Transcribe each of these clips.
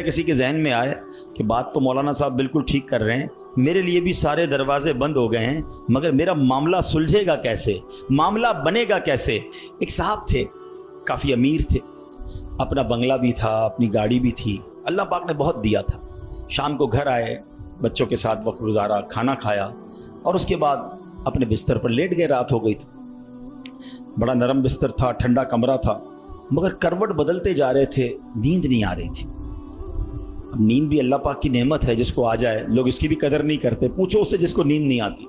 किसी के जहन में आए कि बात तो मौलाना साहब बिल्कुल ठीक कर रहे हैं, मेरे लिए भी सारे दरवाजे बंद हो गए हैं, मगर मेरा मामला सुलझेगा कैसे, मामला बनेगा कैसे। एक साहब थे, काफ़ी अमीर थे, अपना बंगला भी था, अपनी गाड़ी भी थी, अल्लाह पाक ने बहुत दिया था। शाम को घर आए, बच्चों के साथ वक्त गुजारा, खाना खाया और उसके बाद अपने बिस्तर पर लेट गए। रात हो गई थी, बड़ा नरम बिस्तर था, ठंडा कमरा था, मगर करवट बदलते जा रहे थे, नींद नहीं आ रही थी। अब नींद भी अल्लाह पाक की नेमत है, जिसको आ जाए लोग इसकी भी कदर नहीं करते। पूछो उससे जिसको नींद नहीं आती।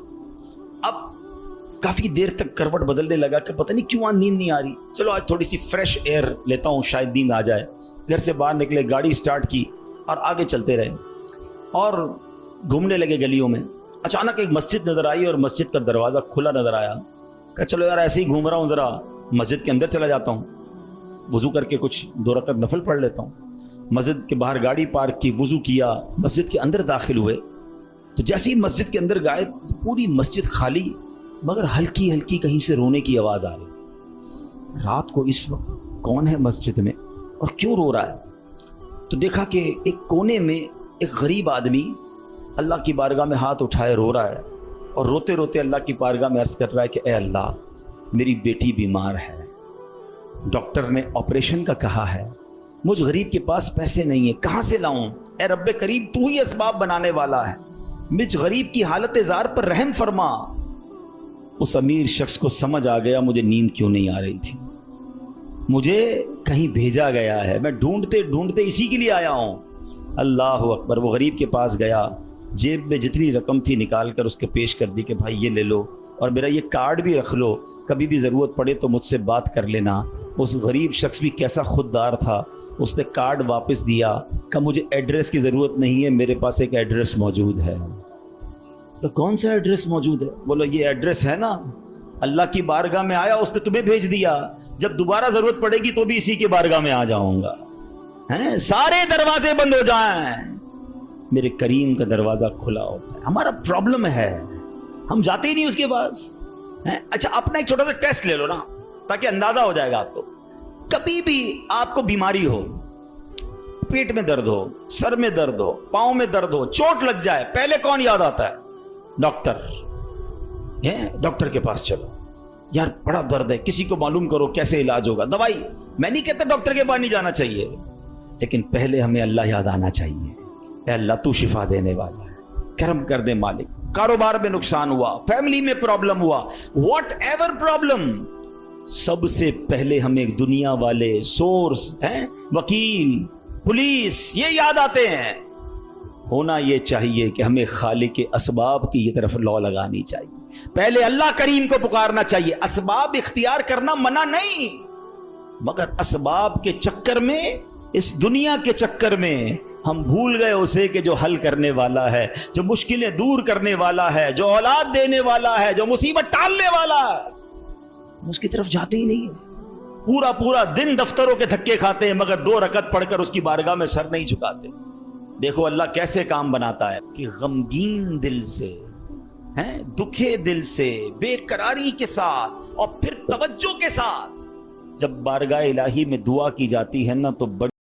अब काफ़ी देर तक करवट बदलने लगा कि पता नहीं क्यों नींद नहीं आ रही, चलो आज थोड़ी सी फ्रेश एयर लेता हूँ, शायद नींद आ जाए। घर से बाहर निकले, गाड़ी स्टार्ट की और आगे चलते रहे और घूमने लगे गलियों में। अचानक एक मस्जिद नज़र आई और मस्जिद का दरवाज़ा खुला नज़र आया। कहा चलो यार ऐसे ही घूम रहा हूँ, ज़रा मस्जिद के अंदर चला जाता हूँ, वज़ू करके कुछ 2 रकात नफल पढ़ लेता हूँ। मस्जिद के बाहर गाड़ी पार्क की, वज़ू किया, मस्जिद के अंदर दाखिल हुए तो जैसे ही मस्जिद के अंदर गए तो पूरी मस्जिद खाली, मगर हल्की हल्की कहीं से रोने की आवाज़ आ रही। रात को इस वक्त कौन है मस्जिद में और क्यों रो रहा है? तो देखा कि एक कोने में एक गरीब आदमी अल्लाह की बारगाह में हाथ उठाए रो रहा है और रोते रोते अल्लाह की बारगाह में अर्ज़ कर रहा है कि ए अल्लाह, मेरी बेटी बीमार है, डॉक्टर ने ऑपरेशन का कहा है, मुझ गरीब के पास पैसे नहीं है, कहाँ से लाऊं? ए रब्बे करीब, तू ही असबाब बनाने वाला है, मुझ गरीब की हालत ज़ार पर रहम फरमा। उस अमीर शख्स को समझ आ गया मुझे नींद क्यों नहीं आ रही थी, मुझे कहीं भेजा गया है, मैं ढूंढते ढूंढते इसी के लिए आया हूँ। अल्लाह अकबर। वो गरीब के पास गया, जेब में जितनी रकम थी निकाल कर उसके पेश कर दी कि भाई ये ले लो और मेरा ये कार्ड भी रख लो, कभी भी ज़रूरत पड़े तो मुझसे बात कर लेना। उस गरीब शख्स भी कैसा खुददार था, उसने कार्ड वापस दिया, कहा मुझे एड्रेस की ज़रूरत नहीं है, मेरे पास एक एड्रेस मौजूद है। तो कौन सा एड्रेस मौजूद है? बोलो ये एड्रेस है ना, अल्लाह की बारगाह में आया, उसने तुम्हें भेज दिया, जब दोबारा ज़रूरत पड़ेगी तो भी इसी के बारगाह में आ जाऊंगा। हैं, सारे दरवाजे बंद हो जाएं, मेरे करीम का दरवाज़ा खुला होता है। हमारा प्रॉब्लम है, हम जाते ही नहीं उसके पास। हैं? अच्छा, अपना एक छोटा सा टेस्ट ले लो ना, ताकि अंदाजा हो जाएगा आपको। कभी भी आपको बीमारी हो, पेट में दर्द हो, सर में दर्द हो, पाँव में दर्द हो, चोट लग जाए, पहले कौन याद आता है? डॉक्टर। है, डॉक्टर के पास चलो, यार बड़ा दर्द है, किसी को मालूम करो कैसे इलाज होगा, दवाई। मैं नहीं कहता डॉक्टर के पास नहीं जाना चाहिए, लेकिन पहले हमें अल्लाह याद आना चाहिए। ए अल्लाह, तू शिफा देने वाला है, करम कर दे मालिक। कारोबार में नुकसान हुआ, फैमिली में प्रॉब्लम हुआ, वॉट एवर प्रॉब्लम, सबसे पहले हमें दुनिया वाले सोर्स हैं, वकील, पुलिस, ये याद आते हैं। होना ये चाहिए कि हमें खालिक के असबाब की ये तरफ लौ लगानी चाहिए, पहले अल्लाह करीम को पुकारना चाहिए। असबाब इख्तियार करना मना नहीं, मगर असबाब के चक्कर में, इस दुनिया के चक्कर में हम भूल गए उसे कि जो हल करने वाला है, जो मुश्किलें दूर करने वाला है, जो औलाद देने वाला है, जो मुसीबत टालने वाला है, उसकी तरफ जाते ही नहीं है। पूरा पूरा दिन दफ्तरों के धक्के खाते हैं, मगर 2 रकत पढ़कर उसकी बारगाह में सर नहीं झुकाते। देखो अल्लाह कैसे काम बनाता है कि गमगीन दिल से, हैं, दुखे दिल से, बेकरारी के साथ और फिर तवज्जो के साथ जब बारगाह इलाही में दुआ की जाती है ना, तो बड़ी